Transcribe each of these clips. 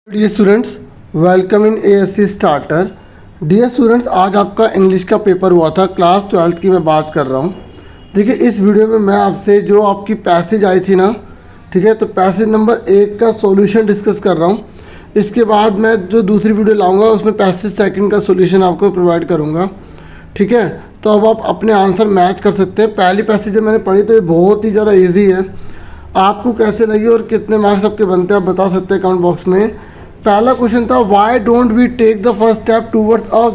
Dear students, welcome in ASC starter. Dear students, आज आपका English का पेपर हुआ था, क्लास 12th की मैं बात कर रहा हूँ। देखिए, इस वीडियो में मैं आपसे जो आपकी पैसेज आई थी ना, ठीक है, तो पैसेज नंबर 1 का सॉल्यूशन डिस्कस कर रहा हूँ। इसके बाद मैं जो दूसरी वीडियो लाऊंगा उसमें पैसेज सेकंड का सॉल्यूशन आपको प्रोवाइड करूँगा, ठीक है। तो अब आप अपने आंसर मैच कर सकते हैं। पहली पैसेज जब मैंने पढ़ी तो ये बहुत ही ज़्यादा ईजी है। आपको कैसे लगी और कितने मार्क्स आपके बनते हैं आप बता सकते हैं कमेंट बॉक्स में। पहला क्वेश्चन था, why don't we take the first step towards a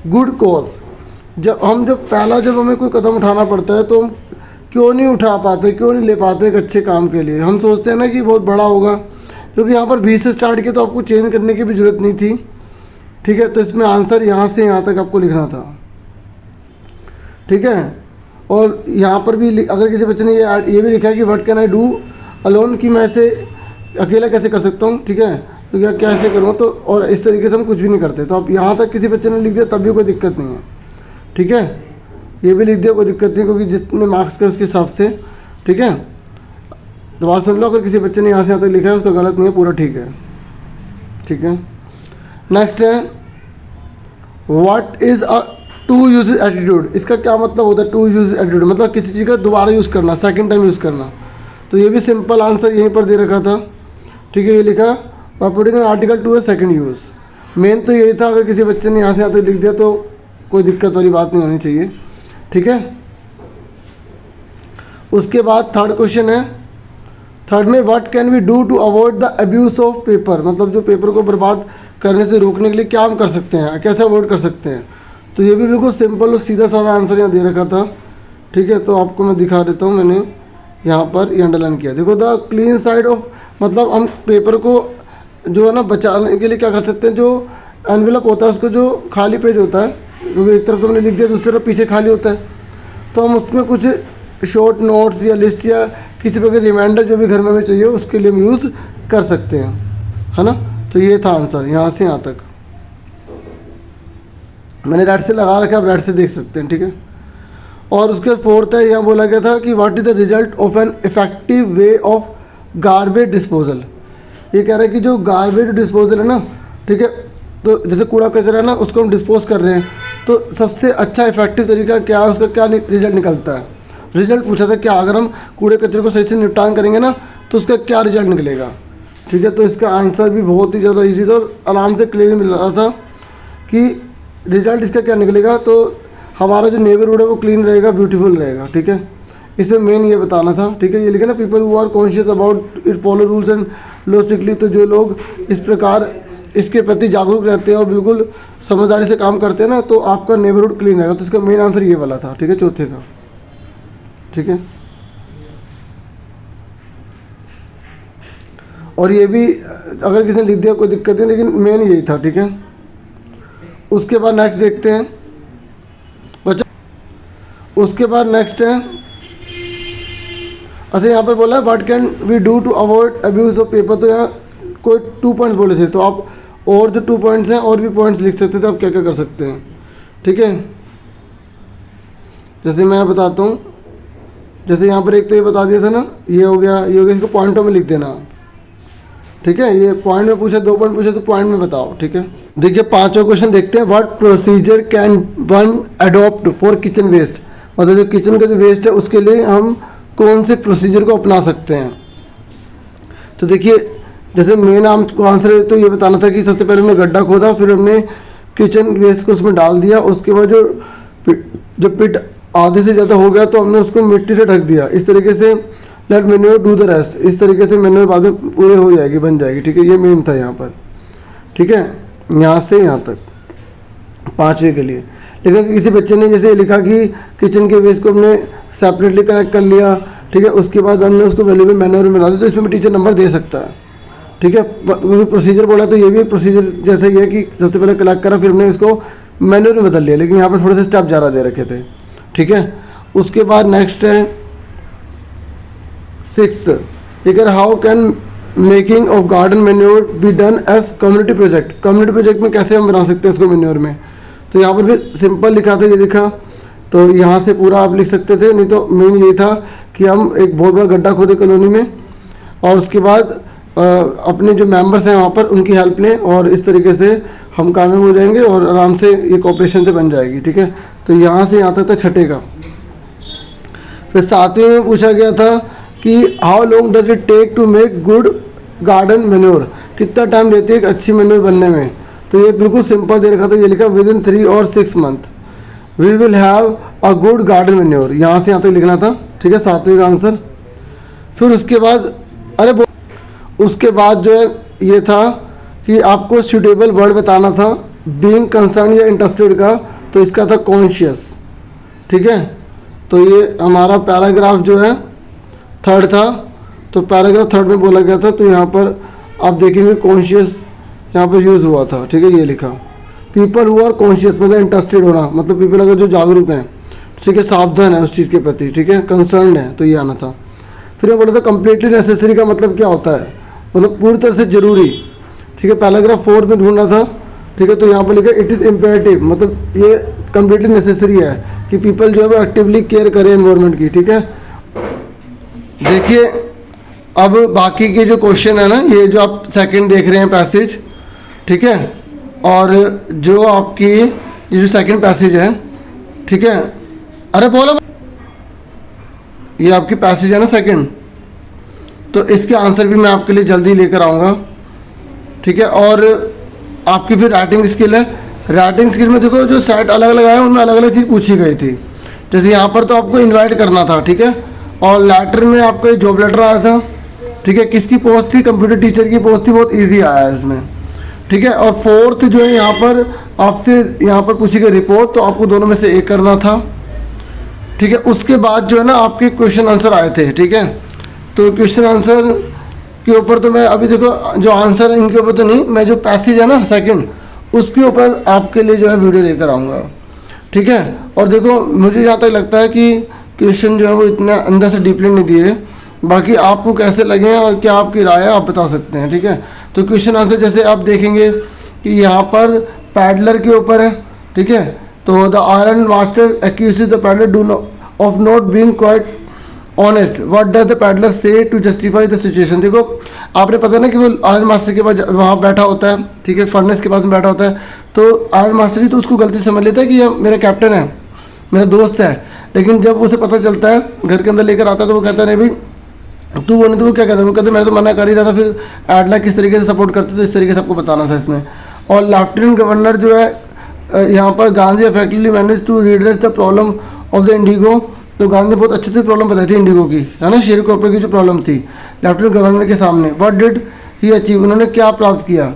good cause. जब हमें कोई कदम उठाना पड़ता है तो हम क्यों नहीं उठा पाते, क्यों नहीं ले पाते एक अच्छे काम के लिए। हम सोचते हैं ना कि बहुत बड़ा होगा, क्योंकि यहाँ पर 20 से स्टार्ट किया तो आपको चेंज करने की भी ज़रूरत नहीं थी, ठीक है। तो इसमें आंसर यहाँ से यहाँ तक आपको लिखना था, ठीक है। और यहाँ पर भी अगर किसी बच्चे ने ये भी लिखा है कि what can I do alone, कि मैं इसे अकेला कैसे कर सकता हूँ, ठीक है। तो क्या कैसे करूँ, तो और इस तरीके से हम कुछ भी नहीं करते। तो अब यहाँ तक किसी बच्चे ने लिख दिया तब भी कोई दिक्कत नहीं है, ठीक है। ये भी लिख दिया कोई दिक्कत नहीं, क्योंकि जितने मार्क्स के उसके हिसाब से, ठीक है। दोबारा सुन लो, अगर किसी बच्चे ने यहाँ से यहाँ तक लिखा है उसका गलत नहीं है, पूरा ठीक है, ठीक है। नेक्स्ट है, what is a to use attitude. इसका क्या मतलब होता है टू यूज एटीट्यूड, मतलब किसी चीज़ का दोबारा यूज़ करना, सेकेंड टाइम यूज़ करना। तो ये भी सिंपल आंसर यहीं पर दे रखा था, ठीक है। ये लिखा पुटिंग आर्टिकल टू है सेकेंड यूज़। मेन तो यही था, अगर किसी बच्चे ने यहाँ से यहाँ तक लिख दिया तो कोई दिक्कत वाली बात नहीं होनी चाहिए, ठीक है। उसके बाद थर्ड क्वेश्चन है, थर्ड में what can we do to avoid the abuse of paper, मतलब जो पेपर को बर्बाद करने से रोकने के लिए क्या हम कर सकते हैं, कैसे अवॉइड कर सकते हैं। तो ये भी बिल्कुल सिंपल और सीधा साधा आंसर यहाँ दे रखा था, ठीक है। तो आपको मैं दिखा देता हूँ, मैंने यहाँ पर ये अंडरलाइन किया। देखो, द क्लीन साइड ऑफ, मतलब हम पेपर को जो है ना बचाने के लिए क्या कर सकते हैं, जो एनवेलप होता है उसको, जो खाली पेज होता है, क्योंकि एक तरफ तो हमने लिख दिया, दूसरी तरफ पीछे खाली होता है, तो हम उसमें कुछ शॉर्ट नोट्स या लिस्ट या किसी प्रकार रिमाइंडर जो भी घर में हमें चाहिए उसके लिए हम यूज़ कर सकते हैं, है ना। तो ये था आंसर यहाँ से यहाँ तक। मैंने रेड से लगा रखा है, आप रेड से देख सकते हैं, ठीक है। और उसके फोर्थ है, यहाँ बोला गया था कि what is the result of an effective way of garbage disposal. ये कह रहा है कि जो गार्बेज डिस्पोजल है ना, ठीक है, तो जैसे कूड़ा कचरा है ना, उसको हम डिस्पोज कर रहे हैं, तो सबसे अच्छा इफेक्टिव तरीका क्या है, उसका क्या रिजल्ट निकलता है। रिजल्ट पूछा था क्या, अगर हम कूड़े कचरे को सही से निपटान करेंगे ना तो उसका क्या रिजल्ट निकलेगा, ठीक है। तो इसका आंसर भी बहुत ही ज़्यादा ईजी था और आराम से क्लियर मिल रहा था कि रिजल्ट इसका क्या निकलेगा। तो हमारा जो नेबरहुड है वो क्लीन रहेगा, ब्यूटीफुल रहेगा, ठीक है। इसमें मेन ये बताना था, ठीक है। ये लिखा ना, people who are conscious about it follow rules and law strictly. तो जो लोग इस प्रकार इसके प्रति जागरूक रहते हैं और बिल्कुल समझदारी से काम करते हैं ना, तो आपका नेबरहुड क्लीन रहेगा। तो इसका मेन आंसर ये वाला था, ठीक है, चौथे का, ठीक है। और ये भी अगर किसी ने लिख दिया कोई दिक्कत नहीं, लेकिन मेन यही था, ठीक है। उसके बाद नेक्स्ट देखते हैं बच्चा। उसके बाद नेक्स्ट है, अच्छा यहाँ पर बोला है what can we do to avoid abuse of paper. तो यहाँ कोई 2 पॉइंट्स बोले थे, तो आप और जो 2 पॉइंट्स हैं और भी पॉइंट्स लिख सकते थे, आप क्या क्या कर सकते हैं, ठीक है। जैसे मैं बताता हूँ, जैसे यहाँ पर एक तो ये बता दिया था ना, ये हो गया, ये हो गया, इसको पॉइंटों में लिख देना, ठीक है। ये पॉइंट में पूछा, 2 पॉइंट पूछे तो पॉइंट में बताओ, ठीक है। देखिए, 5वां क्वेश्चन देखते हैं, what procedure can one adopt for kitchen waste. मतलब जो किचन का जो वेस्ट है उसके लिए हम कौन से प्रोसीजर को अपना सकते हैं। तो देखिए, जैसे मेन आंसर है तो ये बताना था कि सबसे पहले हमने गड्ढा खोदा, फिर हमने किचन वेस्ट को उसमें डाल दिया, उसके बाद जो पिट आधे से ज़्यादा हो गया तो हमने उसको मिट्टी से ढक दिया। इस तरीके से let manure do the rest, इस तरीके से मैन्योर बाद में पूरे हो जाएगी, बन जाएगी, ठीक है। ये मेन था यहाँ पर, ठीक है, यहाँ से यहाँ तक 5वें के लिए। लेकिन किसी बच्चे ने जैसे लिखा कि किचन के वेस्ट को हमने सेपरेटली कलेक्ट कर लिया, ठीक है, उसके बाद हमने उसको वैल्यूएबल मैन्योर में मिला दिया, तो इसमें भी टीचर नंबर दे सकता है, ठीक है। प्रोसीजर बोला तो ये भी प्रोसीजर जैसे ही है कि सबसे पहले कलेक्ट करा, फिर हमने इसको मैन्योर में बदल लिया, लेकिन यहाँ पर थोड़े से स्टेप ज़्यादा दे रखे थे, ठीक है। उसके बाद नेक्स्ट है 6th, ये कह रहा how can making of garden manure be done as community project. Community project में कैसे हम बना सकते हैं इसको मैन्योर में। तो यहाँ पर भी सिंपल लिखा था, ये लिखा, तो यहाँ से पूरा आप लिख सकते थे, नहीं तो मेन ये था कि हम एक बहुत बड़ा गड्ढा खोदे कॉलोनी में, और उसके बाद अपने जो मेंबर्स हैं वहाँ पर उनकी हेल्प लें और इस तरीके से हम कामयाब हो जाएंगे और आराम से ये कॉपरेशन से बन जाएगी। ठीक है, तो यहाँ से यहाँ तक था छठे का। फिर सातवें में पूछा गया था कि how long does it take to make good garden manure, कितना टाइम लेती है एक अच्छी मेन्योर बनने में। तो ये बिल्कुल सिंपल दे रखा था, ये लिखा विद इन 3 और 6 month we will have a good garden manure. यहाँ से यहाँ तक लिखना था। ठीक है, सातवें का आंसर। फिर उसके बाद उसके बाद जो है ये था कि आपको सूटेबल वर्ड बताना था बीइंग कंसर्न या इंटरेस्टेड का, तो इसका था कॉन्शियस। ठीक है, तो ये हमारा पैराग्राफ जो है थर्ड था, तो पैराग्राफ थर्ड में बोला गया था, तो यहाँ पर आप देखेंगे कॉन्शियस यहाँ पर यूज़ हुआ था। ठीक है, ये लिखा पीपल हु आर कॉन्शियस मतलब इंटरेस्टेड होना, मतलब पीपल अगर जो जागरूक हैं, ठीक है, सावधान है उस चीज़ के प्रति, ठीक है, कंसर्न है, तो ये आना था। फिर ये बोला था कम्प्लीटली नेसेसरी का मतलब क्या होता है, मतलब पूरी तरह से जरूरी। ठीक है, पैराग्राफ 4 में ढूंढना था। ठीक है, तो यहाँ पर लिखा इट इज़ इम्पेरेटिव, मतलब ये कम्प्लीटली नेसेसरी है कि पीपल जो है वो एक्टिवली केयर करें एनवायरनमेंट की। ठीक है, देखिए अब बाकी के जो क्वेश्चन है ना, ये जो आप सेकंड देख रहे हैं पैसेज, ठीक है, और जो आपकी ये जो सेकंड पैसेज है, ठीक है, अरे बोलो, ये आपकी पैसेज है ना सेकंड, तो इसके आंसर भी मैं आपके लिए जल्दी लेकर आऊँगा। ठीक है, और आपकी फिर राइटिंग स्किल है। राइटिंग स्किल में देखो जो सेट अलग अलग आए उनमें अलग अलग चीज़ पूछी गई थी। जैसे यहाँ पर तो आपको इनवाइट करना था। ठीक है, और लेटर में आपको जॉब लेटर आया था। ठीक है, किसकी पोस्ट थी, कंप्यूटर टीचर की पोस्ट थी, बहुत ईजी आया है इसमें। ठीक है, और फोर्थ जो है यहाँ पर आपसे यहाँ पर पूछी गई रिपोर्ट, तो आपको दोनों में से एक करना था। ठीक है, उसके बाद जो है ना आपके क्वेश्चन आंसर आए थे। ठीक है, तो क्वेश्चन आंसर के ऊपर तो मैं अभी देखो जो आंसर है इनके ऊपर तो नहीं, मैं जो पैसेज है ना सेकंड उसके ऊपर आपके लिए जो है वीडियो लेकर आऊँगा। ठीक है, और देखो मुझे जहाँ तक लगता है कि क्वेश्चन जो है वो इतना अंदर से डीपली नहीं दिए, बाकी आपको कैसे लगे और क्या आपकी राय है आप बता सकते हैं। ठीक है, तो क्वेश्चन आंसर जैसे आप देखेंगे कि यहाँ पर पैडलर के ऊपर है। ठीक है, तो the iron master accuses the peddler do of not being quite honest, what does the peddler say to justify the situation. देखो आपने पता ना कि वो आयरन मास्टर के पास वहाँ बैठा होता है। ठीक है, फर्नेस के पास में बैठा होता है, तो आयरन मास्टर ही तो उसको गलती समझ लेता है कि ये मेरा कैप्टन है, मेरा दोस्त है। लेकिन जब उसे पता चलता है घर के अंदर लेकर आता है, तो वो कहता है नहीं भाई तू वो नहीं, तो वो क्या कहता है, वो कहते मैं तो मना कर ही रहा था। फिर एडला किस तरीके से सपोर्ट करते, तो इस तरीके से आपको बताना था इसमें। और लेफ्टिनेंट गवर्नर जो है यहाँ पर Gandhi effectively manage to redress the problem of the indigo, तो गांधी ने बहुत अच्छे से प्रॉब्लम बताई थी इंडिगो की, है ना, शेयर कॉर्पोरेट की जो प्रॉब्लम थी लेफ्टिनेंट गवर्नर के सामने। व्हाट डिड ही अचीव, उन्होंने क्या प्राप्त किया,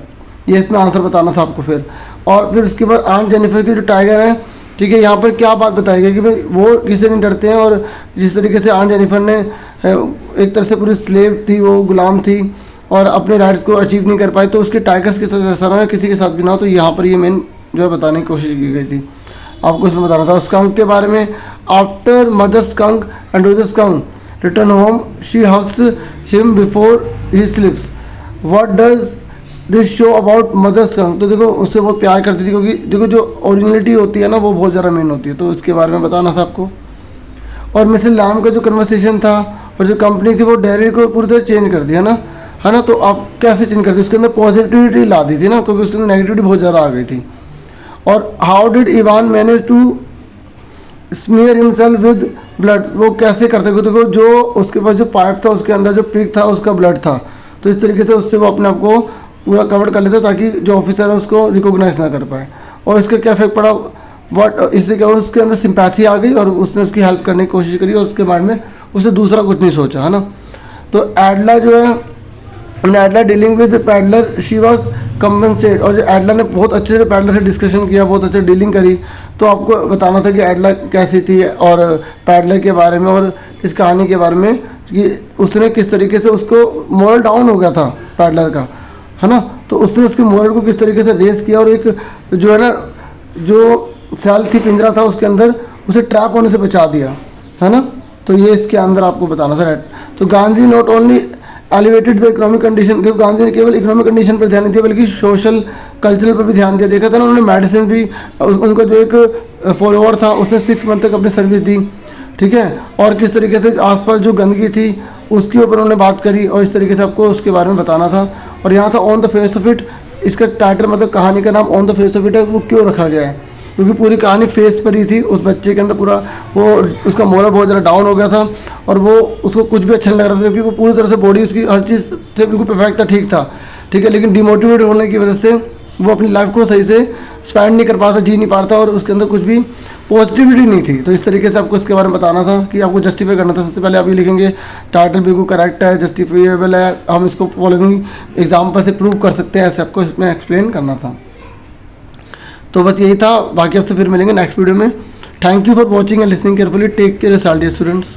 ये इसमें आंसर बताना था आपको। फिर उसके बाद आन जेनिफर की जो टाइगर है, ठीक है, यहाँ पर क्या बात बताई गई कि भाई वो किसी नहीं डरते हैं, और जिस तरीके से आन जेनिफर ने एक तरह से पूरी स्लेव थी, वो गुलाम थी और अपने राइट्स को अचीव नहीं कर पाई, तो उसके टाइगर्स के साथ ऐसा ना हो, किसी के साथ भी ना हो। तो यहाँ पर ये मेन जो है बताने की कोशिश की गई थी, आपको इसमें बताना था। स्कंक के बारे में, after mother skunk and the skunk return home she hugs him before he स्लीप्स, what does this show about mother skunk. तो देखो उससे बहुत प्यार करती थी, क्योंकि देखो जो ओरिजिनलिटी होती है ना वो बहुत ज़्यादा मेन होती है, तो उसके बारे में बताना था आपको। और मिस्टर लैम का जो कन्वर्सेशन था और जो कंपनी थी वो डेयरी को पूरी तरह चेंज कर दिया ना, है ना, तो आप कैसे चेंज करते, उसके अंदर पॉजिटिविटी ला दी थी ना, क्योंकि उसके अंदर नेगेटिविटी बहुत ज़्यादा आ गई थी। और how did Ivan manage to smear himself with blood, वो कैसे करते, देखो जो उसके पास जो पाइप था उसके अंदर जो पिक था उसका ब्लड था, तो इस तरीके से उससे वो अपने आप को पूरा कवर कर लेता ताकि जो ऑफिसर है उसको रिकॉग्नाइज ना कर पाए। और इसका क्या इफेक्ट पड़ा, व्हाट, इससे क्या उसके अंदर सिंपैथी आ गई और उसने उसकी हेल्प करने की कोशिश करी, और उसके माइंड में उसने दूसरा कुछ नहीं सोचा, है ना। तो एडला जो है, Edla dealing with peddler she was compensate, और जो एडला ने बहुत अच्छे से पैडलर से डिस्कशन किया, बहुत अच्छे डीलिंग करी, तो आपको बताना था कि एडला कैसी थी और पैडलर के बारे में और इस कहानी के बारे में कि उसने किस तरीके से उसको मोरल डाउन हो गया था पैडलर का, है ना, तो उसने उसके मोरल को किस तरीके से रेस किया और एक जो है ना जो सेल थी, पिंजरा था उसके अंदर, उसे ट्रैप होने से बचा दिया, है ना। तो ये इसके अंदर आपको बताना था। तो Gandhi not only elevated the economic condition, देखो गांधी ने केवल इकोनॉमिक कंडीशन पर ध्यान नहीं दिया बल्कि सोशल कल्चरल पर भी ध्यान दिया। देखा था ना उन्होंने मेडिसिन भी, उनका जो एक फॉलोअर था उसने 6 मंथ तक अपनी सर्विस दी, ठीक है, और किस तरीके से आसपास जो गंदगी थी उसके ऊपर उन्होंने बात करी और इस तरीके से आपको उसके बारे में बताना था। और यहाँ था on the face of it, इसका टाइटल मतलब कहानी का नाम on the face of it है। वो क्यों रखा गया है? क्योंकि पूरी कहानी फेस पर ही थी। उस बच्चे के अंदर पूरा वो उसका मोरल बहुत ज़्यादा डाउन हो गया था और वो उसको कुछ भी अच्छा नहीं लग रहा था, क्योंकि वो पूरी तरह से बॉडी उसकी हर चीज़ से बिल्कुल परफेक्ट था, ठीक था, ठीक है, लेकिन डिमोटिवेट होने की वजह से वो अपनी लाइफ को सही से स्पेंड नहीं कर पाता, जी नहीं पाता और उसके अंदर कुछ भी पॉजिटिविटी नहीं थी। तो इस तरीके से आपको इसके बारे में बताना था कि आपको जस्टिफाई करना था। सबसे पहले आप ये लिखेंगे टाइटल बिल्कुल करेक्ट है, जस्टिफिएबल है, हम इसको फॉलोइंग एग्जाम्पल से प्रूव कर सकते हैं, ऐसे आपको इसमें एक्सप्लेन करना था। तो बस यही था, बाकी आपसे फिर मिलेंगे नेक्स्ट वीडियो में। Thank you for watching and listening carefully. Take care students.